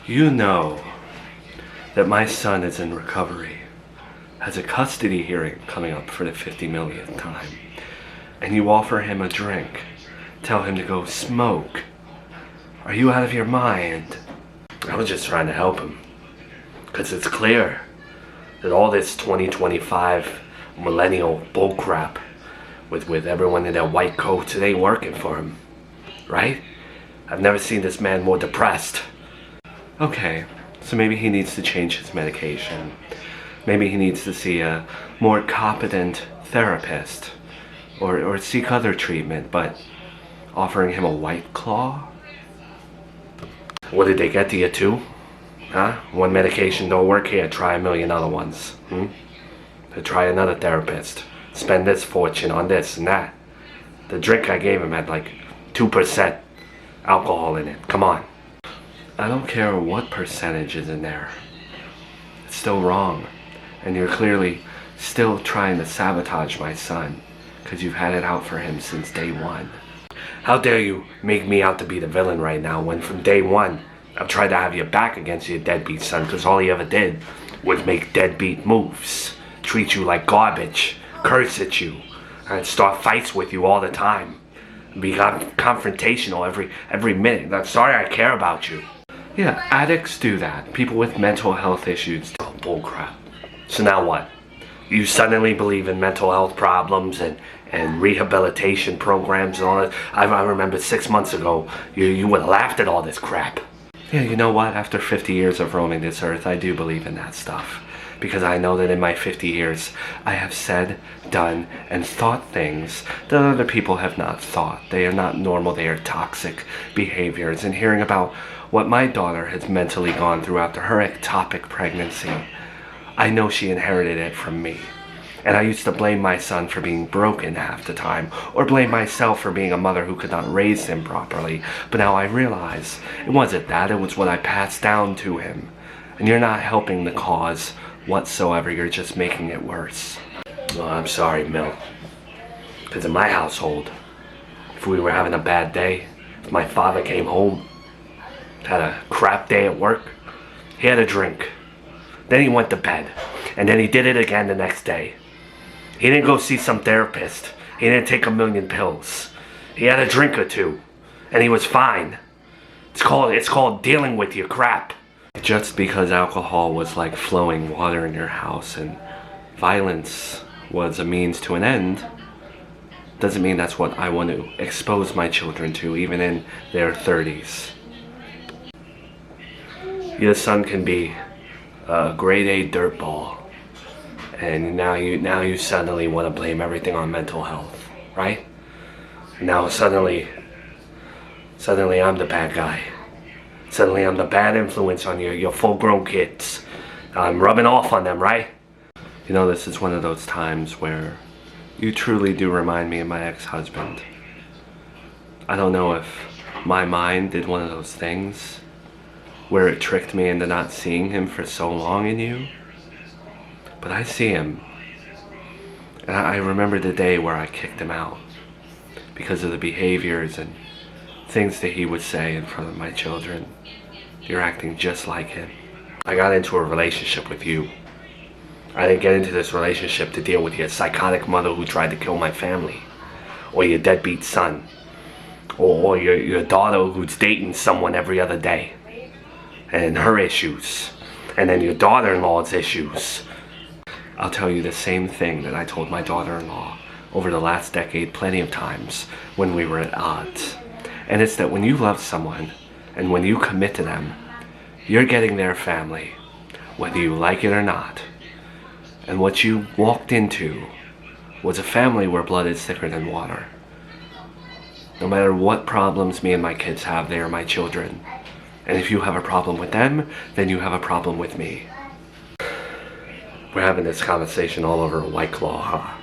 You know that my son is in recovery, has a custody hearing coming up for the 50 millionth time, and you offer him a drink, tell him to go smoke. Are you out of your mind? I was just trying to help him, because it's clear that all this 2025 millennial bullcrap with everyone in their white coats, it ain't working for him, right? I've never seen this man more depressed. Okay, so maybe he needs to change his medication. Maybe he needs to see a more competent therapist or seek other treatment, but offering him a White Claw? What did they get to you too? Huh? One medication don't work here, try a million other ones. Try another therapist. Spend this fortune on this and that. The drink I gave him had like 2% alcohol in it. Come on. I don't care what percentage is in there. It's still wrong. And you're clearly still trying to sabotage my son, because you've had it out for him since day one. How dare you make me out to be the villain right now, when from day one I've tried to have your back against your deadbeat son, because all he ever did was make deadbeat moves, treat you like garbage, curse at you, and start fights with you all the time, be confrontational every minute. I'm sorry, I care about you. Yeah, addicts do that. People with mental health issues. Oh, bullcrap. So now what? You suddenly believe in mental health problems and rehabilitation programs and all that? I remember 6 months ago, you would have laughed at all this crap. Yeah, you know what? After 50 years of roaming this earth, I do believe in that stuff. Because I know that in my 50 years, I have said, done, and thought things that other people have not thought. They are not normal, they are toxic behaviors. And hearing about what my daughter has mentally gone through after her ectopic pregnancy, I know she inherited it from me. And I used to blame my son for being broken half the time, or blame myself for being a mother who could not raise him properly. But now I realize it wasn't that, it was what I passed down to him. And you're not helping the cause whatsoever, you're just making it worse. Well, I'm sorry, Mill. Because in my household, if we were having a bad day, if my father came home, had a crap day at work, he had a drink. Then he went to bed. And then he did it again the next day. He didn't go see some therapist. He didn't take a million pills. He had a drink or two. And he was fine. It's called dealing with your crap. Just because alcohol was like flowing water in your house and violence was a means to an end, doesn't mean that's what I want to expose my children to, even in their 30s. Your son can be a grade A dirtball, and now you suddenly want to blame everything on mental health, right? Now suddenly I'm the bad guy. Suddenly I'm the bad influence on your full-grown kids. I'm rubbing off on them, right? You know, this is one of those times where you truly do remind me of my ex-husband. I don't know if my mind did one of those things where it tricked me into not seeing him for so long in you. But I see him. And I remember the day where I kicked him out because of the behaviors and things that he would say in front of my children. You're acting just like him. I got into a relationship with you. I didn't get into this relationship to deal with your psychotic mother who tried to kill my family, or your deadbeat son, or your daughter who's dating someone every other day, and her issues, and then your daughter-in-law's issues. I'll tell you the same thing that I told my daughter-in-law over the last decade plenty of times when we were at odds. And it's that when you love someone, and when you commit to them, you're getting their family, whether you like it or not. And what you walked into was a family where blood is thicker than water. No matter what problems me and my kids have, they are my children. And if you have a problem with them, then you have a problem with me. We're having this conversation all over a White Claw, huh?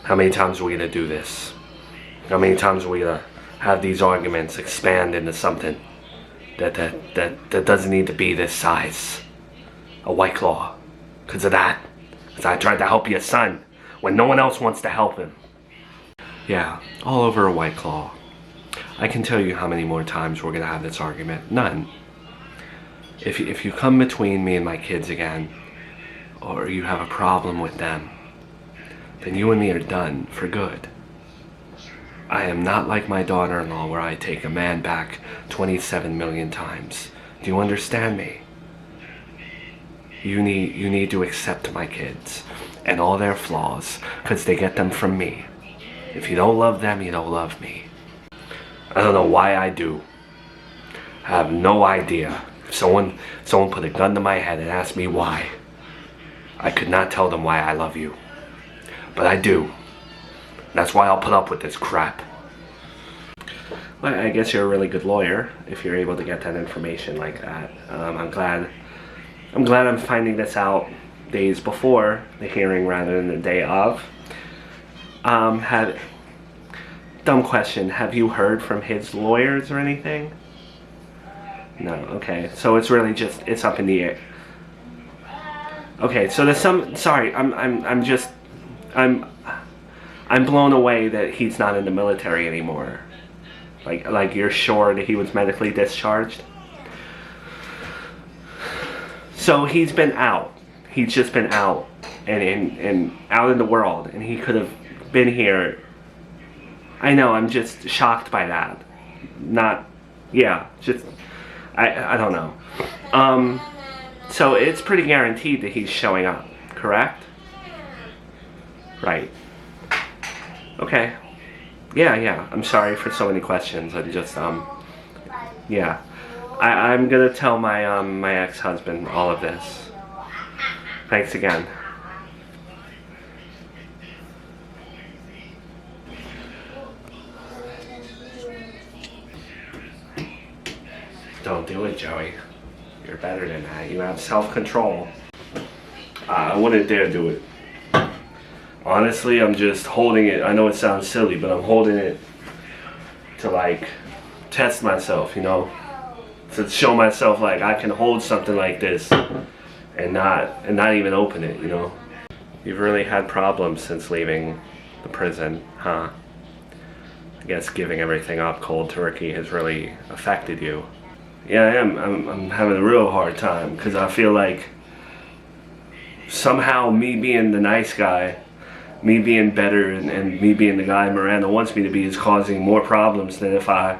How many times are we gonna do this? How many times are we gonna have these arguments expand into something that doesn't need to be this size? A White Claw. Because of that. Because I tried to help your son when no one else wants to help him. Yeah, all over a White Claw. I can tell you how many more times we're gonna have this argument. None. If you come between me and my kids again, or you have a problem with them, then you and me are done for good. I am not like my daughter-in-law where I take a man back 27 million times. Do you understand me? You need to accept my kids and all their flaws, because they get them from me. If you don't love them, you don't love me. I don't know why I do. I have no idea. If someone put a gun to my head and asked me why, I could not tell them why I love you. But I do. That's why I'll put up with this crap. Well, I guess you're a really good lawyer if you're able to get that information like that. I'm glad I'm finding this out days before the hearing rather than the day of. Dumb question. Have you heard from his lawyers or anything? No. Okay. So it's really just it's up in the air. Okay. So there's some. Sorry. I'm blown away that he's not in the military anymore. Like you're sure that he was medically discharged? So he's been out. He's just been out and out in the world, and he could have been here. I know, I'm just shocked by that. I don't know. So it's pretty guaranteed that he's showing up, correct? Right. Okay. Yeah, I'm sorry for so many questions. I'm just, yeah. I'm gonna tell my, my ex-husband all of this. Thanks again. Don't do it, Joey. You're better than that. You have self-control. I wouldn't dare do it. Honestly, I'm just holding it. I know it sounds silly, but I'm holding it to like test myself, you know, to show myself like I can hold something like this and not even open it, you know. You've really had problems since leaving the prison, huh? I guess giving everything up cold turkey has really affected you. Yeah, I am. I'm having a real hard time because I feel like somehow me being the nice guy, me being better, and me being the guy Miranda wants me to be is causing more problems than if I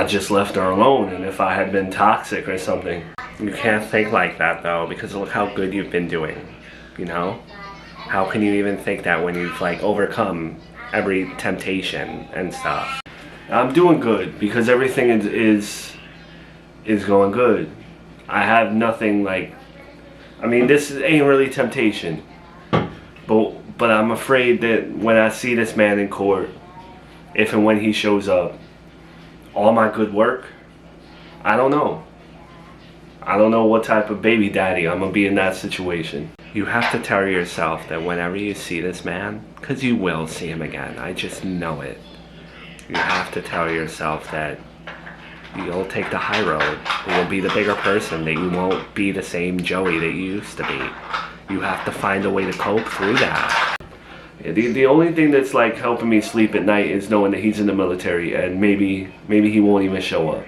just left her alone and if I had been toxic or something. You can't think like that though, because look how good you've been doing, you know? How can you even think that when you've like overcome every temptation and stuff? I'm doing good because everything is going good. I have nothing like, I mean, this ain't really temptation, but I'm afraid that when I see this man in court, if and when he shows up, all my good work, I don't know what type of baby daddy I'm gonna be in that situation. You have to tell yourself that whenever you see this man, because you will see him again, I just know it, you have to tell yourself that you'll take the high road, you'll be the bigger person, that you won't be the same Joey that you used to be. You have to find a way to cope through that. The only thing that's like helping me sleep at night is knowing that he's in the military and maybe he won't even show up.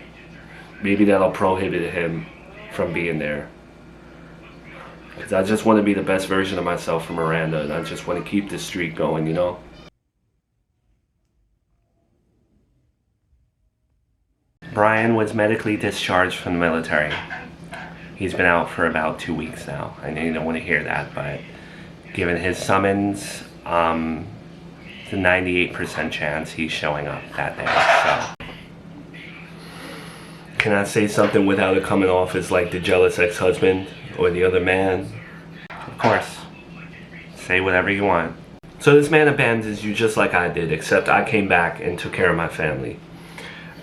Maybe that'll prohibit him from being there. Because I just want to be the best version of myself for Miranda, and I just want to keep this streak going, you know? Brian was medically discharged from the military. He's been out for about 2 weeks now. I know you don't want to hear that, but given his summons, the 98% chance he's showing up that day. So, can I say something without it coming off as like the jealous ex-husband or the other man? Of course. Say whatever you want. So this man abandons you just like I did, except I came back and took care of my family.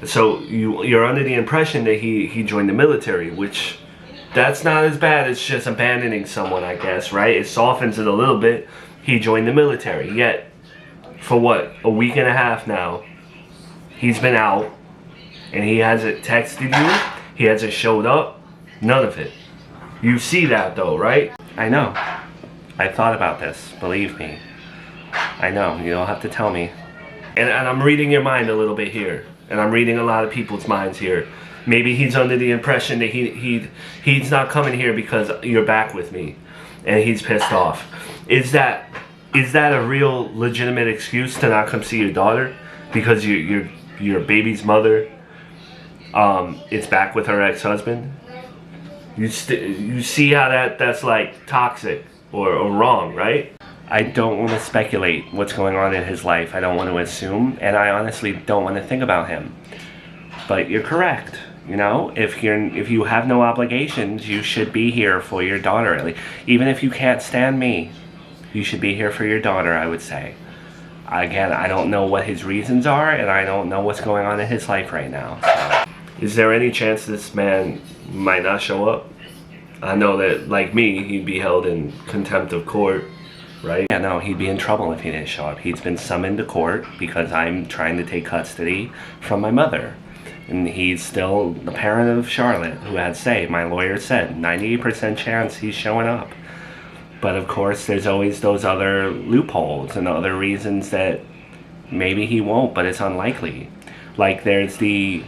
So you're under the impression that he joined the military, which that's not as bad as just abandoning someone, I guess, right? It softens it a little bit. He joined the military, yet for what, a week and a half now, he's been out and he hasn't texted you, he hasn't showed up, none of it. You see that though, right? I know. I thought about this, believe me. I know, you don't have to tell me. And I'm reading your mind a little bit here. And I'm reading a lot of people's minds here. Maybe he's under the impression that he's not coming here because you're back with me, and he's pissed off. Is that a real legitimate excuse to not come see your daughter because your baby's mother is back with her ex-husband? You see how that's like toxic or wrong, right? I don't want to speculate what's going on in his life. I don't want to assume, and I honestly don't want to think about him. But you're correct. You know, if you have no obligations, you should be here for your daughter. At least. Even if you can't stand me, you should be here for your daughter, I would say. Again, I don't know what his reasons are, and I don't know what's going on in his life right now. So. Is there any chance this man might not show up? I know that, like me, he'd be held in contempt of court, right? Yeah, no, he'd be in trouble if he didn't show up. He's been summoned to court because I'm trying to take custody from my mother. And he's still the parent of Charlotte, who had say, my lawyer said, 98% chance he's showing up. But of course, there's always those other loopholes and other reasons that maybe he won't, but it's unlikely. Like there's the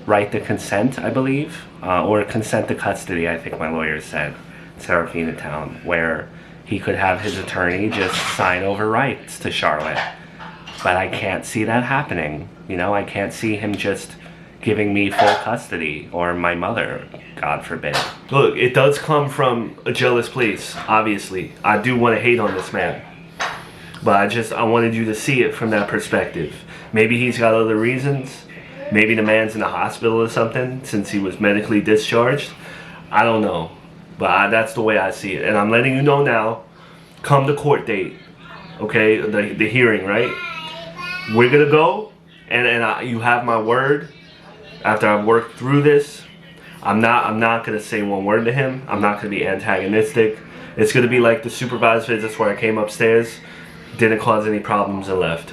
right to consent, I believe, or consent to custody, I think my lawyer said, Serafina Town, where he could have his attorney just sign over rights to Charlotte. But I can't see that happening. You know, I can't see him just giving me full custody, or my mother, God forbid. Look, it does come from a jealous place, obviously. I do want to hate on this man. But I wanted you to see it from that perspective. Maybe he's got other reasons. Maybe the man's in the hospital or something since he was medically discharged. I don't know. But that's the way I see it. And I'm letting you know now, come the court date, okay, the hearing, right? We're going to go, and you have my word. After I've worked through this, I'm not going to say one word to him. I'm not going to be antagonistic. It's going to be like the supervised visits where I came upstairs, didn't cause any problems, and left.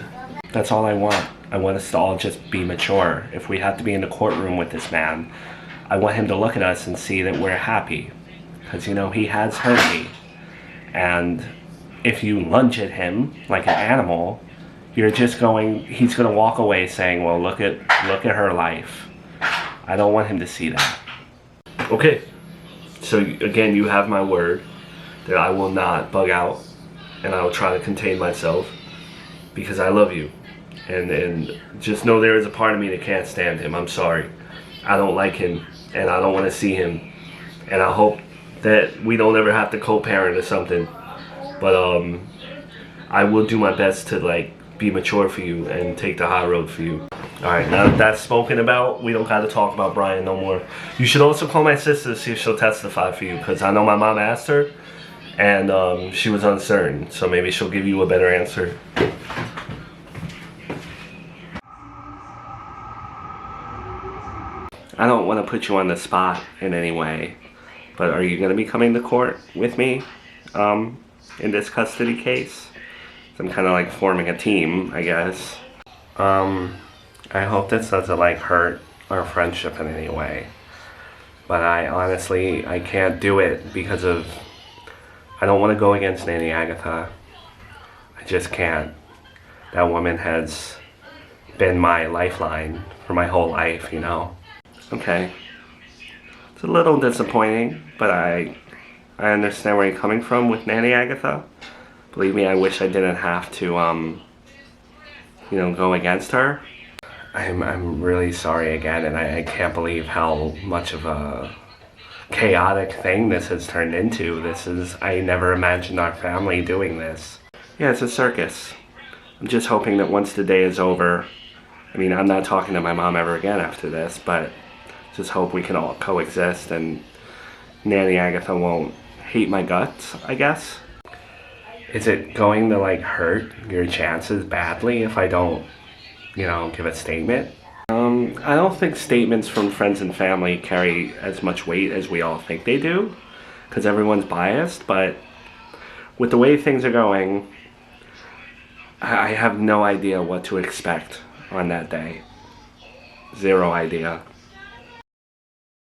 That's all I want. I want us to all just be mature. If we have to be in the courtroom with this man, I want him to look at us and see that we're happy. Because, you know, he has hurt me. And if you lunge at him like an animal, he's going to walk away saying, well, look at her life. I don't want him to see that. Okay, so again, you have my word that I will not bug out, and I will try to contain myself because I love you. And just know there is a part of me that can't stand him. I'm sorry. I don't like him, and I don't want to see him. And I hope that we don't ever have to co-parent or something. But I will do my best to be mature for you and take the high road for you. Alright, now that that's spoken about, we don't gotta talk about Brian no more. You should also call my sister to see if she'll testify for you, because I know my mom asked her, and she was uncertain, so maybe she'll give you a better answer. I don't want to put you on the spot in any way, but are you gonna be coming to court with me in this custody case? So I'm kind of forming a team, I guess. I hope this doesn't hurt our friendship in any way. But I can't do it because I don't want to go against Nanny Agatha. I just can't. That woman has been my lifeline for my whole life, you know. Okay. It's a little disappointing, but I understand where you're coming from with Nanny Agatha. Believe me, I wish I didn't have to, go against her. I'm really sorry again, and I can't believe how much of a chaotic thing this has turned into. I never imagined our family doing this. Yeah, it's a circus. I'm just hoping that once the day is over, I'm not talking to my mom ever again after this, but just hope we can all coexist and Nanny Agatha won't hate my guts, I guess. Is it going to hurt your chances badly if I don't give a statement? I don't think statements from friends and family carry as much weight as we all think they do, because everyone's biased, but with the way things are going, I have no idea what to expect on that day. Zero idea.